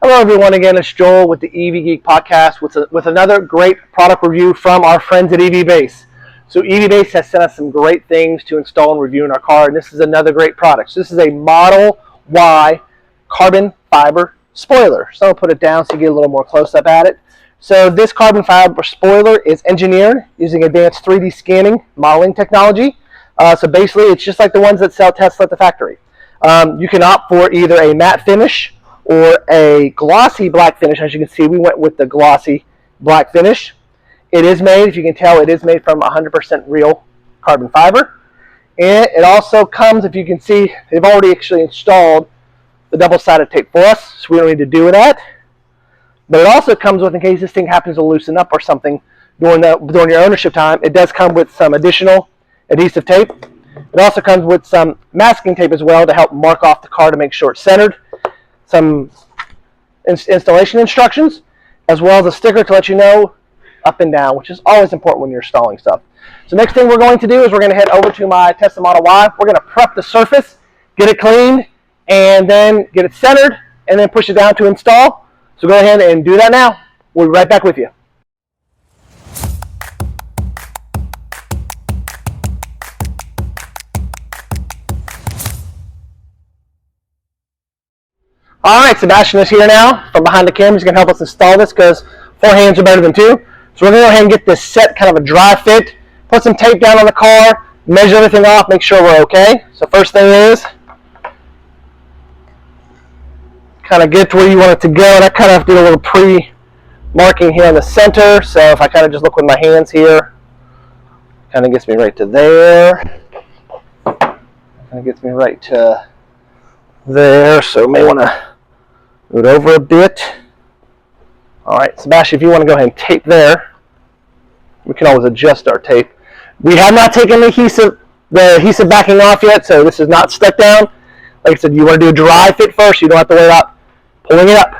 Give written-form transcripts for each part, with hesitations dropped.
Hello everyone, again it's Joel with the EV Geek podcast with another great product review from our friends at EV Base. So EV Base has sent us some great things to install and review in our car, and this is another great product. So this is a Model Y carbon fiber spoiler. So I'll put it down so you get a little more close up at it. So this carbon fiber spoiler is engineered using advanced 3D scanning modeling technology. So basically it's just like the ones that sell Tesla at the factory. You can opt for either a matte finish or a glossy black finish. As you can see, we went with the glossy black finish. It is made, if you can tell, it is made from 100% real carbon fiber. And it also comes, if you can see, they've already actually installed the double-sided tape for us, so we don't need to do that. But it also comes with, in case this thing happens to loosen up or something during your ownership time, it does come with some additional adhesive tape. It also comes with some masking tape as well to help mark off the car to make sure it's centered. Some installation instructions, as well as a sticker to let you know up and down, which is always important when you're installing stuff. So next thing we're going to do is we're going to head over to my Tesla Model Y. We're going to prep the surface, get it cleaned, and then get it centered, and then push it down to install. So go ahead and do that now. We'll be right back with you. All right, Sebastian is here now from behind the camera. He's going to help us install this because 4 hands are better than 2. So we're going to go ahead and get this set kind of a dry fit, put some tape down on the car, measure everything off, make sure we're okay. So first thing is kind of get to where you want it to go. And I kind of did a little pre-marking here in the center. So if I kind of just look with my hands here, kind of gets me right to there. Kind of gets me right to there. So may want to move it over a bit. All right, Sebastian, if you want to go ahead and tape there, we can always adjust our tape. We have not taken the adhesive backing off yet, so this is not stuck down. Like I said, you want to do a dry fit first. You don't have to worry about pulling it up.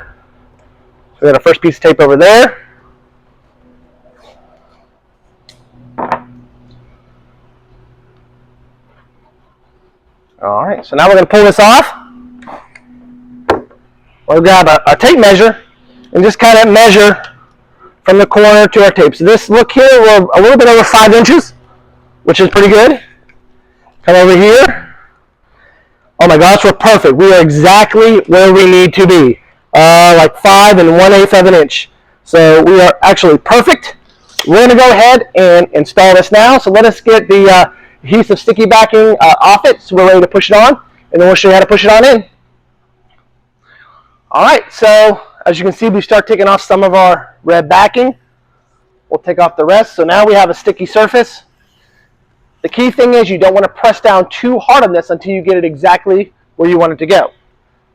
So we got our first piece of tape over there. All right, so now we're going to pull this off. We'll grab our tape measure and just kind of measure from the corner to our tape. So this look here, we're a little bit over 5 inches, which is pretty good. Come over here. Oh my gosh, we're perfect. We are exactly where we need to be. Like 5 1/8 of an inch. So we are actually perfect. We're going to go ahead and install this now. So let us get the adhesive sticky backing off it so we're ready to push it on. And then we'll show you how to push it on in. All right, so as you can see, we start taking off some of our red backing. We'll take off the rest. So now we have a sticky surface. The key thing is you don't want to press down too hard on this until you get it exactly where you want it to go.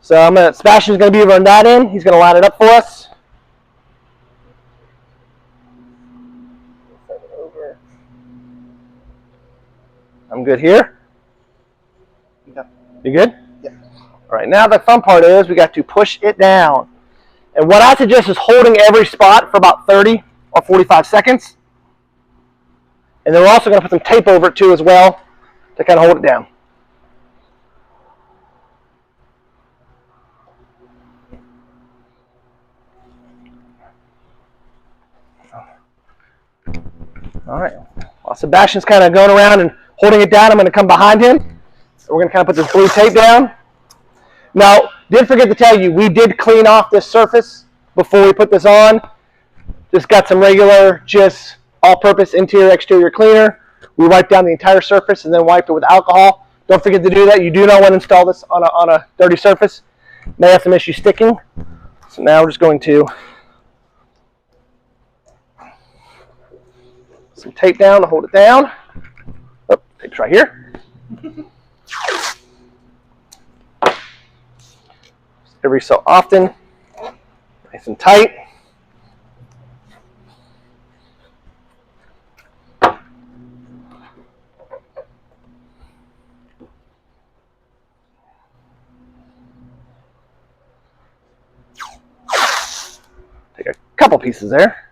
So Sebastian's going to be running that in. He's going to line it up for us. I'm good here. You good? All right, now the fun part is we got to push it down. And what I suggest is holding every spot for about 30 or 45 seconds. And then we're also going to put some tape over it too as well to kind of hold it down. All right, while Sebastian's kind of going around and holding it down, I'm going to come behind him. So we're going to kind of put this blue tape down. Now, did forget to tell you, we did clean off this surface before we put this on. Just got some regular, just all-purpose interior, exterior cleaner. We wiped down the entire surface and then wiped it with alcohol. Don't forget to do that. You do not want to install this on a dirty surface. May have some issues sticking. So now we're just going to put some tape down to hold it down. Oh, tape's right here. Every so often, nice and tight. Take a couple pieces there.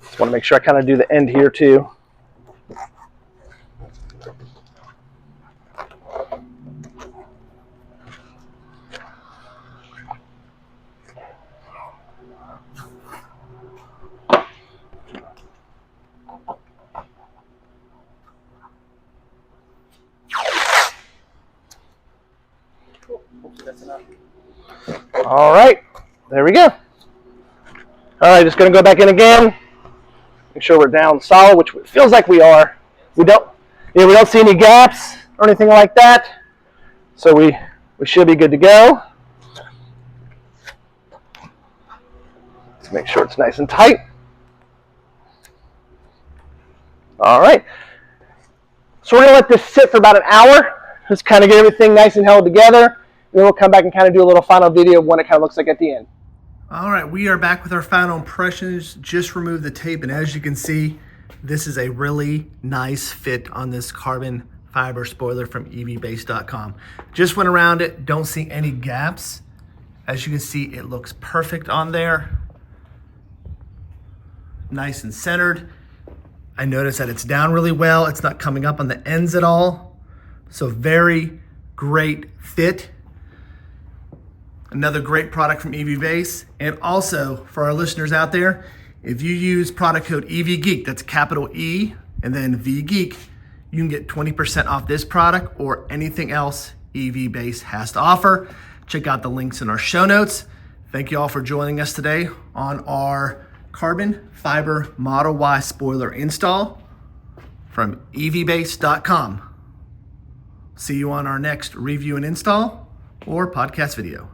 Just want to make sure I kind of do the end here too. All right, there we go. All right, just going to go back in again. Make sure we're down solid, which it feels like we are. We don't see any gaps or anything like that. So we should be good to go. Let's make sure it's nice and tight. All right. So we're going to let this sit for about an hour. Just kind of get everything nice and held together. And then we'll come back and kind of do a little final video of what it kind of looks like at the end. All right, we are back with our final impressions. Just removed the tape, and as you can see, this is a really nice fit on this carbon fiber spoiler from evbase.com. Just went around it, don't see any gaps. As you can see, it looks perfect on there. Nice and centered. I noticed that it's down really well. It's not coming up on the ends at all. So very great fit. Another great product from evbase. And also for our listeners out there, if you use product code EVGeek, that's capital E and then VGeek, you can get 20% off this product or anything else evbase has to offer. Check out the links in our show notes. Thank you all for joining us today on our carbon fiber Model Y spoiler install from evbase.com. See you on our next review and install or podcast video.